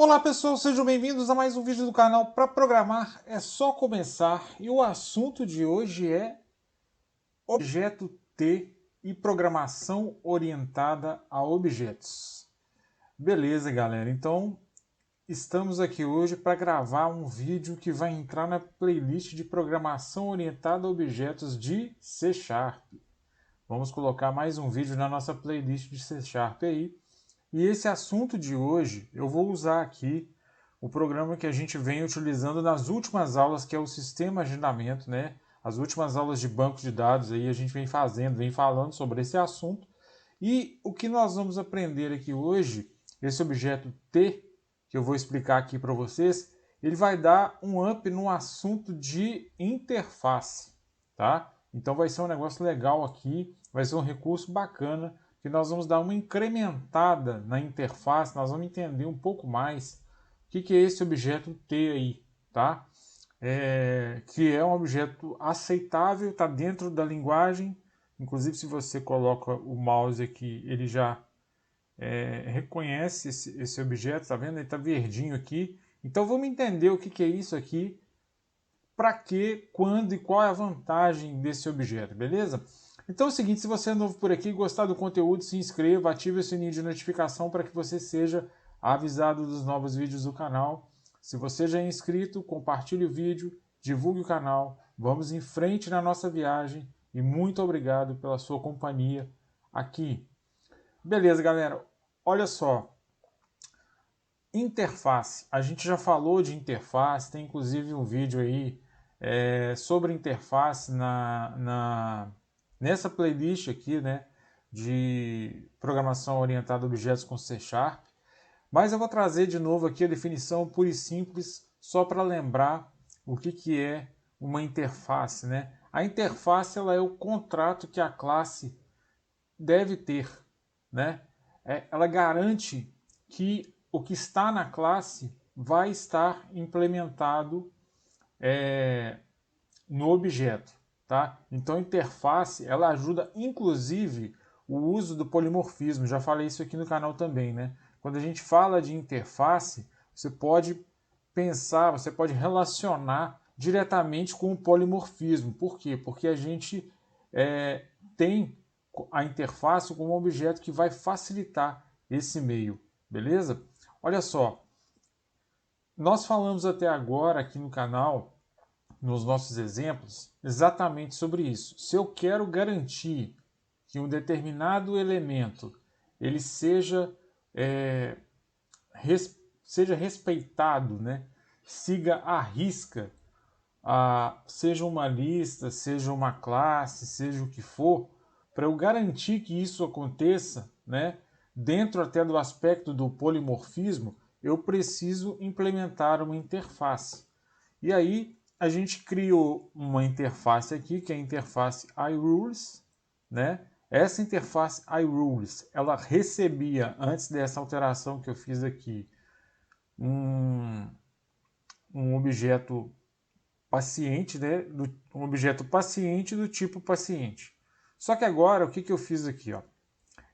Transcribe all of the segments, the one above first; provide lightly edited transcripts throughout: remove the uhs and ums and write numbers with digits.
Olá pessoal, sejam bem-vindos a mais um vídeo do canal Para Programar é só começar, e o assunto de hoje é objeto T e programação orientada a objetos. Beleza, galera, então estamos aqui hoje para gravar um vídeo que vai entrar na playlist de programação orientada a objetos de C#. Vamos colocar mais um vídeo na nossa playlist de C# aí. E esse assunto de hoje eu vou usar aqui o programa que a gente vem utilizando nas últimas aulas, que é o sistema de agendamento, né? As últimas aulas de banco de dados aí a gente vem fazendo, vem falando sobre esse assunto. E o que nós vamos aprender aqui hoje, esse objeto T, que eu vou explicar aqui para vocês, ele vai dar um up no assunto de interface, tá? Então vai ser um negócio legal aqui, vai ser um recurso bacana, que nós vamos dar uma incrementada na interface, nós vamos entender um pouco mais o que é esse objeto T aí, tá? Que é um objeto aceitável, está dentro da linguagem. Inclusive, se você coloca o mouse aqui, ele já reconhece esse objeto, tá vendo? Ele está verdinho aqui. Então vamos entender o que é isso aqui, para que, quando e qual é a vantagem desse objeto, beleza? Então é o seguinte, se você é novo por aqui, gostar do conteúdo, se inscreva, ative o sininho de notificação para que você seja avisado dos novos vídeos do canal. Se você já é inscrito, compartilhe o vídeo, divulgue o canal, vamos em frente na nossa viagem e muito obrigado pela sua companhia aqui. Beleza, galera, olha só, interface, a gente já falou de interface, tem inclusive um vídeo aí sobre interface nessa playlist aqui, né, de programação orientada a objetos com C#. Mas eu vou trazer de novo aqui a definição pura e simples, só para lembrar o que é uma interface, né? A interface ela é o contrato que a classe deve ter, né? Ela garante que o que está na classe vai estar implementado no objeto, tá? Então a interface ela ajuda inclusive o uso do polimorfismo. Já falei isso aqui no canal também, né? Quando a gente fala de interface, você pode pensar, você pode relacionar diretamente com o polimorfismo. Por quê? Porque a gente tem a interface como um objeto que vai facilitar esse meio, beleza? Olha só, nós falamos até agora aqui no canal, nos nossos exemplos, exatamente sobre isso. Se eu quero garantir que um determinado elemento ele seja respeitado, né? Siga à risca, seja uma lista, seja uma classe, seja o que for, para eu garantir que isso aconteça, né? Dentro até do aspecto do polimorfismo, eu preciso implementar uma interface. E aí a gente criou uma interface aqui, que é a interface iRules, né? Essa interface iRules, ela recebia, antes dessa alteração que eu fiz aqui, um objeto paciente, né? Um objeto paciente do tipo paciente. Só que agora, o que eu fiz aqui? Ó?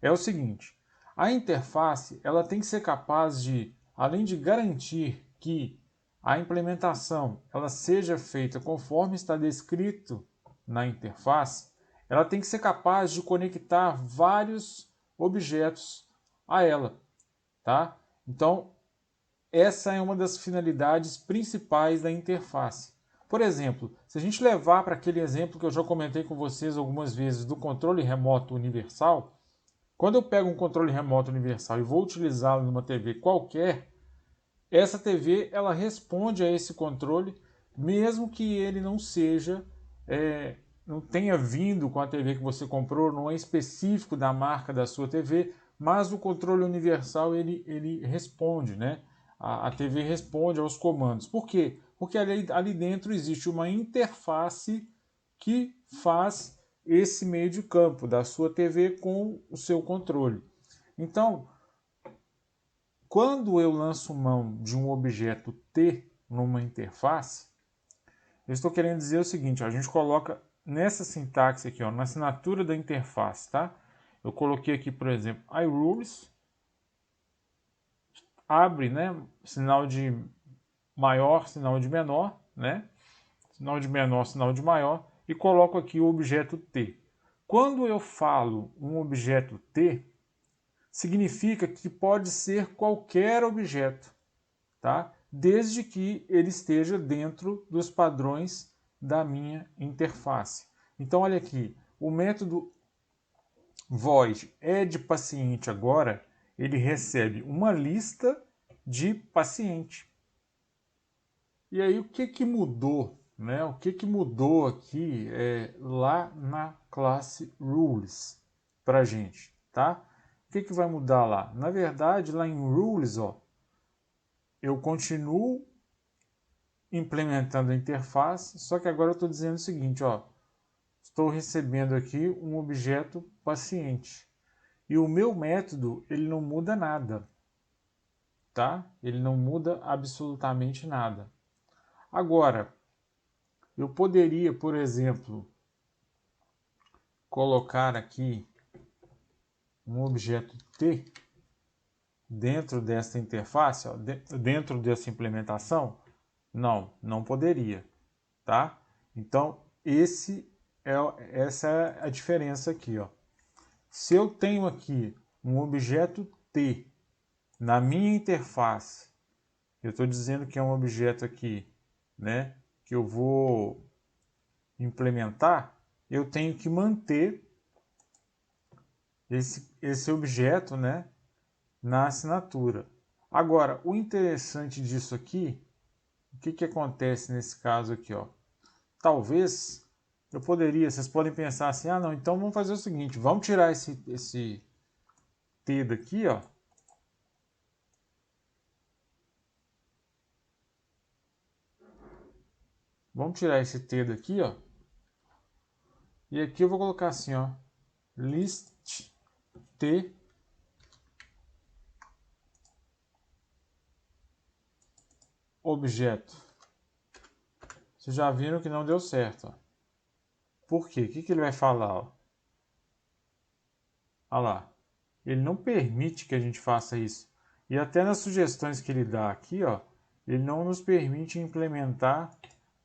É o seguinte, a interface ela tem que ser capaz de, além de garantir que a implementação ela seja feita conforme está descrito na interface, ela tem que ser capaz de conectar vários objetos a ela, tá? Então, essa é uma das finalidades principais da interface. Por exemplo, se a gente levar para aquele exemplo que eu já comentei com vocês algumas vezes do controle remoto universal, quando eu pego um controle remoto universal e vou utilizá-lo numa TV qualquer, essa TV ela responde a esse controle, mesmo que ele não seja, não tenha vindo com a TV que você comprou, não é específico da marca da sua TV, mas o controle universal ele responde, né? A TV responde aos comandos. Por quê? Porque ali dentro existe uma interface que faz esse meio de campo da sua TV com o seu controle. Então, quando eu lanço mão de um objeto T numa interface, eu estou querendo dizer o seguinte, ó, a gente coloca nessa sintaxe aqui, ó, na assinatura da interface, tá? Eu coloquei aqui, por exemplo, iRules, abre, né, sinal de maior, sinal de menor, né, sinal de menor, sinal de maior, e coloco aqui o objeto T. Quando eu falo um objeto T, significa que pode ser qualquer objeto, tá? Desde que ele esteja dentro dos padrões da minha interface. Então, olha aqui, o método void add paciente agora, ele recebe uma lista de paciente. E aí, o que que mudou? Né? O que que mudou aqui lá na classe rules para a gente, tá? O que que vai mudar lá? Na verdade, lá em rules, ó, eu continuo implementando a interface, só que agora eu estou dizendo o seguinte, ó, estou recebendo aqui um objeto paciente. E o meu método, ele não muda nada, tá? Ele não muda absolutamente nada. Agora, eu poderia, por exemplo, colocar aqui um objeto T dentro dessa interface, ó, dentro dessa implementação? Não, não poderia, tá? Então, essa é a diferença aqui, ó. Se eu tenho aqui um objeto T na minha interface, eu estou dizendo que é um objeto aqui, né, que eu vou implementar, eu tenho que manter esse objeto, né, na assinatura. Agora, o interessante disso aqui, o que que acontece nesse caso aqui, ó? Talvez eu poderia, vocês podem pensar assim, ah não, então vamos fazer o seguinte, vamos tirar esse T daqui, ó. Vamos tirar esse T daqui, ó. E aqui eu vou colocar assim, ó, list T objeto. Vocês já viram que não deu certo, ó. Por quê? O que que ele vai falar, ó? Olha lá. Ele não permite que a gente faça isso. E até nas sugestões que ele dá aqui, ó, ele não nos permite implementar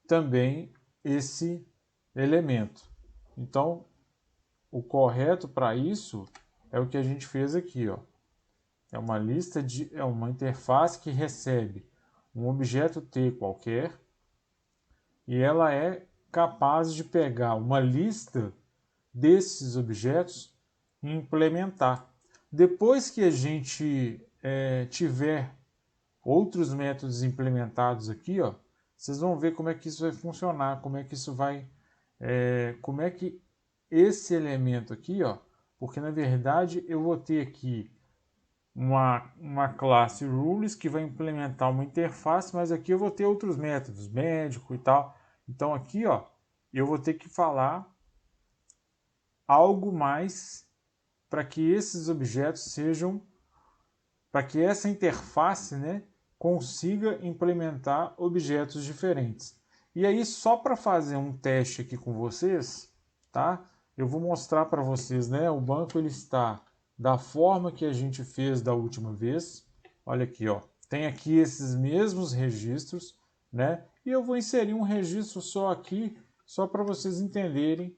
também esse elemento. Então, o correto para isso é o que a gente fez aqui, ó. É uma lista é uma interface que recebe um objeto T qualquer e ela é capaz de pegar uma lista desses objetos e implementar. Depois que a gente tiver outros métodos implementados aqui, ó, vocês vão ver como é que isso vai funcionar, como é que isso vai, como é que esse elemento aqui, ó, porque na verdade eu vou ter aqui uma classe rules que vai implementar uma interface, mas aqui eu vou ter outros métodos, médico e tal. Então aqui, ó, eu vou ter que falar algo mais para que esses objetos sejam, para que essa interface, né, consiga implementar objetos diferentes. E aí, só para fazer um teste aqui com vocês, tá? Eu vou mostrar para vocês, né? O banco ele está da forma que a gente fez da última vez. Olha aqui, ó. Tem aqui esses mesmos registros, né? E eu vou inserir um registro só aqui, só para vocês entenderem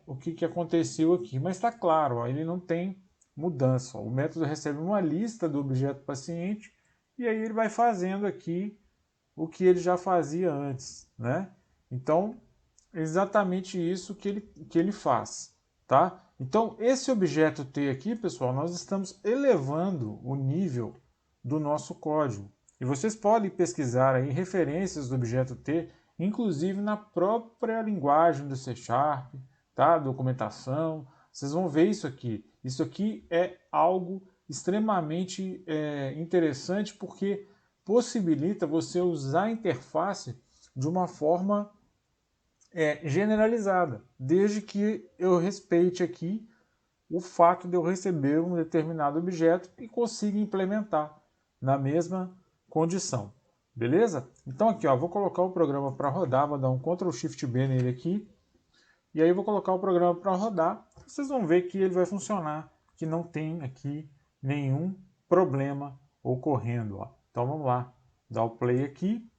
o que, que aconteceu aqui. Mas está claro, ó, ele não tem mudança. Ó. O método recebe uma lista do objeto paciente e aí ele vai fazendo aqui o que ele já fazia antes, né? Então, exatamente isso que ele faz, tá? Então, esse objeto T aqui, pessoal, nós estamos elevando o nível do nosso código. E vocês podem pesquisar aí referências do objeto T, inclusive na própria linguagem do C#, tá? Documentação. Vocês vão ver isso aqui. Isso aqui é algo extremamente interessante porque possibilita você usar a interface de uma forma generalizada, desde que eu respeite aqui o fato de eu receber um determinado objeto e consiga implementar na mesma condição. Beleza? Então aqui, ó, vou colocar o programa para rodar, vou dar um Ctrl Shift B nele aqui, e aí vou colocar o programa para rodar. Vocês vão ver que ele vai funcionar, que não tem aqui nenhum problema ocorrendo. Ó. Então vamos lá, dar o play aqui.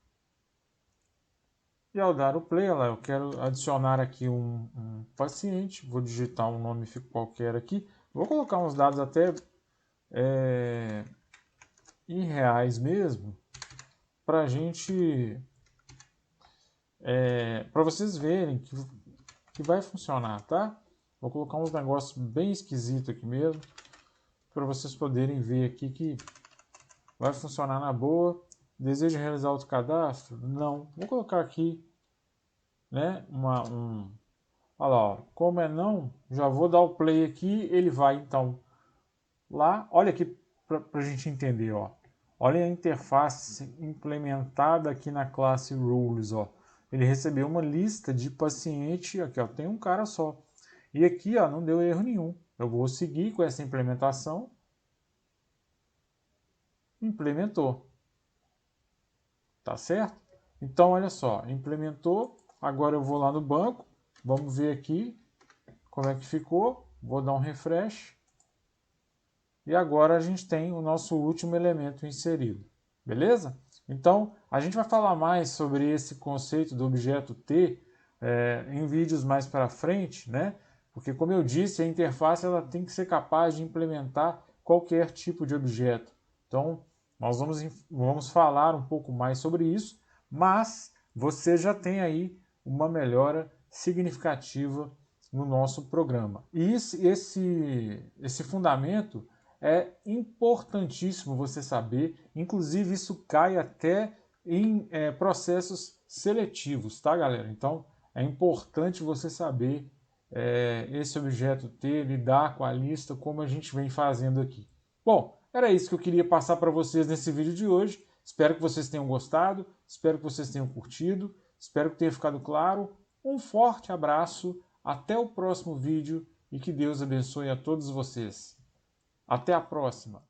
E ao dar o play, eu quero adicionar aqui um paciente, vou digitar um nome qualquer aqui, vou colocar uns dados até em reais mesmo, para a gente, para vocês verem que vai funcionar, tá? Vou colocar uns negócios bem esquisitos aqui mesmo, para vocês poderem ver aqui que vai funcionar na boa. Deseja realizar outro cadastro? Não. Vou colocar aqui, né, olha lá, ó. Como é não, já vou dar o play aqui, ele vai então lá. Olha aqui para a gente entender, ó. Olha a interface implementada aqui na classe Rules, ó. Ele recebeu uma lista de paciente, aqui ó, tem um cara só. E aqui ó, não deu erro nenhum. Eu vou seguir com essa implementação. Implementou. Tá certo? Então olha só, implementou. Agora eu vou lá no banco. Vamos ver aqui como é que ficou. Vou dar um refresh. E agora a gente tem o nosso último elemento inserido. Beleza? Então, a gente vai falar mais sobre esse conceito do objeto T em vídeos mais para frente, né? Porque, como eu disse, a interface ela tem que ser capaz de implementar qualquer tipo de objeto. Então, nós vamos falar um pouco mais sobre isso, mas você já tem aí uma melhora significativa no nosso programa. E esse fundamento é importantíssimo você saber, inclusive isso cai até em processos seletivos, tá, galera? Então é importante você saber esse objeto T, lidar com a lista como a gente vem fazendo aqui. Bom, era isso que eu queria passar para vocês nesse vídeo de hoje. Espero que vocês tenham gostado, espero que vocês tenham curtido, espero que tenha ficado claro. Um forte abraço, até o próximo vídeo e que Deus abençoe a todos vocês. Até a próxima!